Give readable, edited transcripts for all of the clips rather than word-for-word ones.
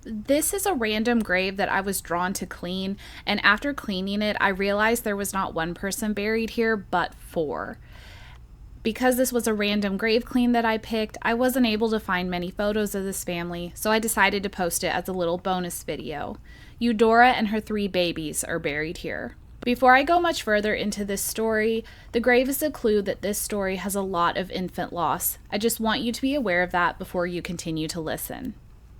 This is a random grave that I was drawn to clean, and after cleaning it, I realized there was not one person buried here, but four. Because this was a random grave clean that I picked, I wasn't able to find many photos of this family, so I decided to post it as a little bonus video. Eudora and her 3 babies are buried here. Before I go much further into this story, the grave is a clue that this story has a lot of infant loss. I just want you to be aware of that before you continue to listen.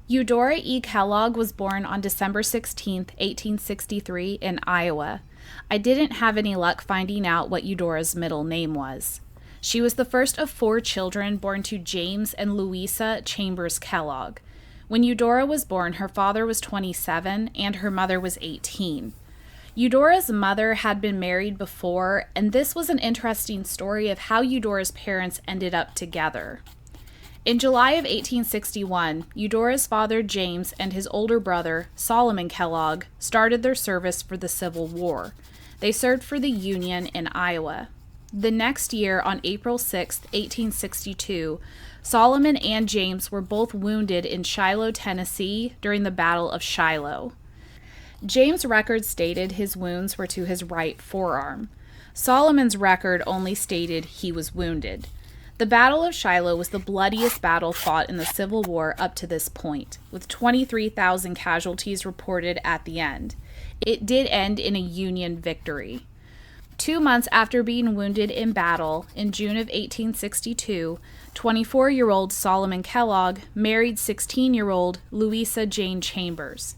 Eudora E. Kellogg was born on December 16, 1863 in Iowa. I didn't have any luck finding out what Eudora's middle name was. She was the first of 4 children born to James and Louisa Chambers Kellogg. When Eudora was born, her father was 27 and her mother was 18. Eudora's mother had been married before, and this was an interesting story of how Eudora's parents ended up together. In July of 1861, Eudora's father James and his older brother Solomon Kellogg started their service for the Civil War. They served for the Union in Iowa. The next year, on April 6, 1862, Solomon and James were both wounded in Shiloh, Tennessee during the Battle of Shiloh. James' record stated his wounds were to his right forearm. Solomon's record only stated he was wounded. The Battle of Shiloh was the bloodiest battle fought in the Civil War up to this point, with 23,000 casualties reported at the end. It did end in a Union victory. 2 months after being wounded in battle, in June of 1862, 24-year-old Solomon Kellogg married 16-year-old Louisa Jane Chambers.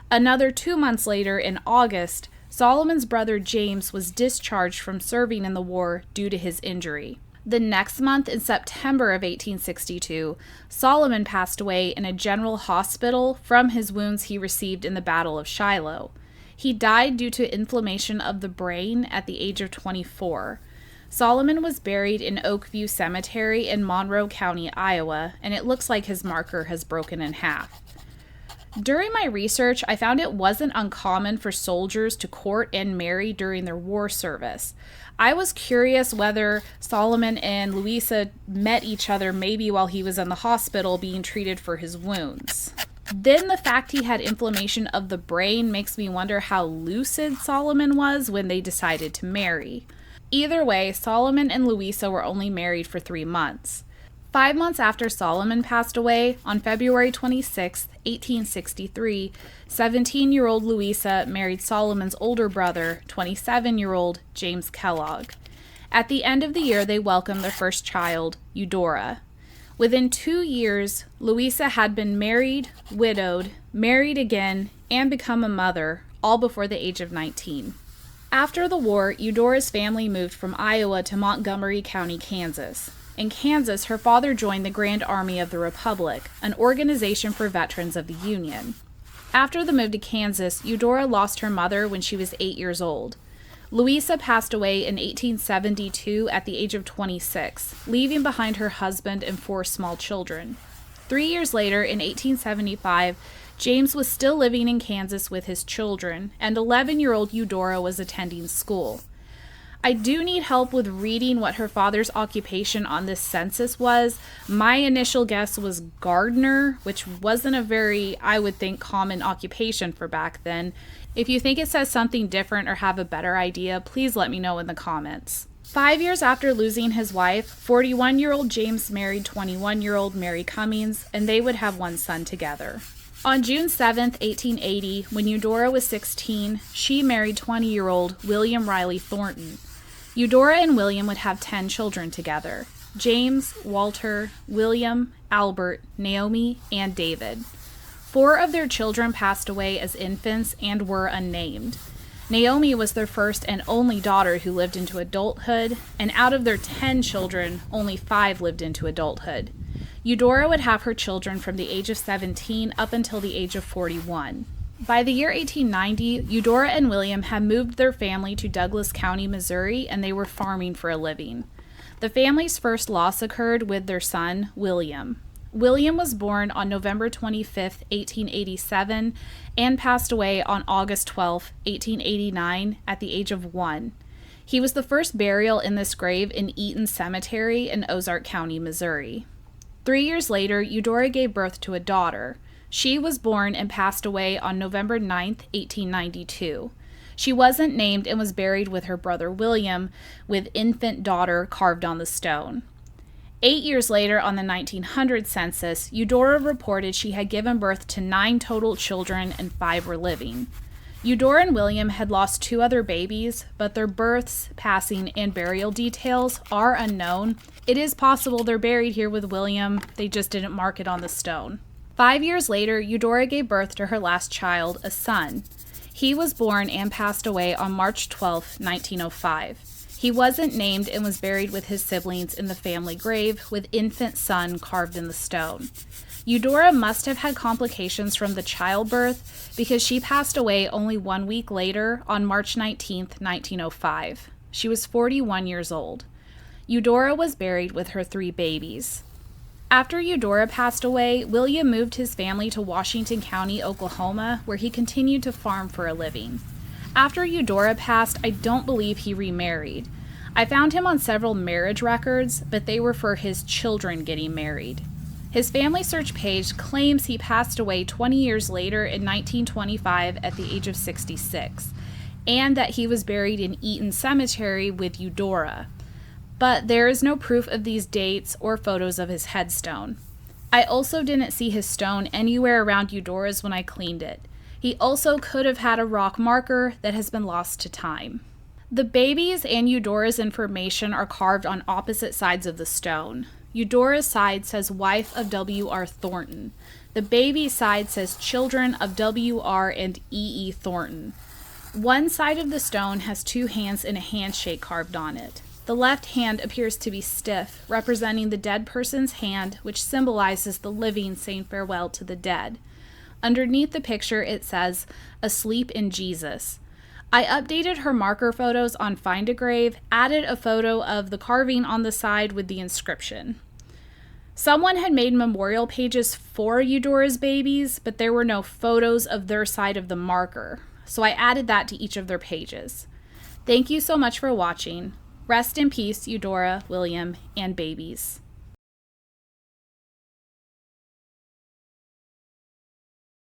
Another 2 months later, in August, Solomon's brother James was discharged from serving in the war due to his injury. The next month, in September of 1862, Solomon passed away in a general hospital from his wounds he received in the Battle of Shiloh. He died due to inflammation of the brain at the age of 24. Solomon was buried in Oakview Cemetery in Monroe County, Iowa, and it looks like his marker has broken in half. During my research, I found it wasn't uncommon for soldiers to court and marry during their war service. I was curious whether Solomon and Louisa met each other maybe while he was in the hospital being treated for his wounds. Then the fact he had inflammation of the brain makes me wonder how lucid Solomon was when they decided to marry. Either way, Solomon and Louisa were only married for 3 months. 5 months after Solomon passed away, on February 26, 1863, 17-year-old Louisa married Solomon's older brother, 27-year-old James Kellogg. At the end of the year, they welcomed their first child, Eudora. Within 2 years, Louisa had been married, widowed, married again, and become a mother, all before the age of 19. After the war, Eudora's family moved from Iowa to Montgomery County, Kansas. In Kansas, her father joined the Grand Army of the Republic, an organization for veterans of the Union. After the move to Kansas, Eudora lost her mother when she was 8 years old. Louisa passed away in 1872 at the age of 26, leaving behind her husband and 4 small children. 3 years later, in 1875, James was still living in Kansas with his children, and 11-year-old Eudora was attending school. I do need help with reading what her father's occupation on this census was. My initial guess was gardener, which wasn't a very, I would think, common occupation for back then. If you think it says something different or have a better idea, please let me know in the comments. 5 years after losing his wife, 41-year-old James married 21-year-old Mary Cummings, and they would have 1 son together. On June 7, 1880, when Eudora was 16, she married 20-year-old William Riley Thornton. Eudora and William would have 10 children together: James, Walter, William, Albert, Naomi, and David. 4 of their children passed away as infants and were unnamed. Naomi was their first and only daughter who lived into adulthood, and out of their 10 children, only 5 lived into adulthood. Eudora would have her children from the age of 17 up until the age of 41. By the year 1890, Eudora and William had moved their family to Douglas County, Missouri, and they were farming for a living. The family's first loss occurred with their son, William. William was born on November 25, 1887, and passed away on August 12, 1889, at the age of 1. He was the first burial in this grave in Eaton Cemetery in Ozark County, Missouri. 3 years later, Eudora gave birth to a daughter. She was born and passed away on November 9th, 1892. She wasn't named and was buried with her brother William, with infant daughter carved on the stone. 8 years later, on the 1900 census, Eudora reported she had given birth to 9 total children and 5 were living. Eudora and William had lost 2 other babies, but their births, passing, and burial details are unknown. It is possible they're buried here with William, they just didn't mark it on the stone. 5 years later, Eudora gave birth to her last child, a son. He was born and passed away on March 12, 1905. He wasn't named and was buried with his siblings in the family grave, with infant son carved in the stone. Eudora must have had complications from the childbirth because she passed away only 1 week later on March 19, 1905. She was 41 years old. Eudora was buried with her 3 babies. After Eudora passed away, William moved his family to Washington County, Oklahoma, where he continued to farm for a living. After Eudora passed, I don't believe he remarried. I found him on several marriage records, but they were for his children getting married. His family search page claims he passed away 20 years later in 1925 at the age of 66, and that he was buried in Eaton Cemetery with Eudora. But there is no proof of these dates or photos of his headstone. I also didn't see his stone anywhere around Eudora's when I cleaned it. He also could have had a rock marker that has been lost to time. The babies and Eudora's information are carved on opposite sides of the stone. Eudora's side says wife of W.R. Thornton. The baby's side says children of W.R. and E.E. Thornton. One side of the stone has 2 hands and a handshake carved on it. The left hand appears to be stiff, representing the dead person's hand, which symbolizes the living saying farewell to the dead. Underneath the picture, it says, "Asleep in Jesus." I updated her marker photos on Find a Grave, added a photo of the carving on the side with the inscription. Someone had made memorial pages for Eudora's babies, but there were no photos of their side of the marker, so I added that to each of their pages. Thank you so much for watching. Rest in peace, Eudora, William, and babies.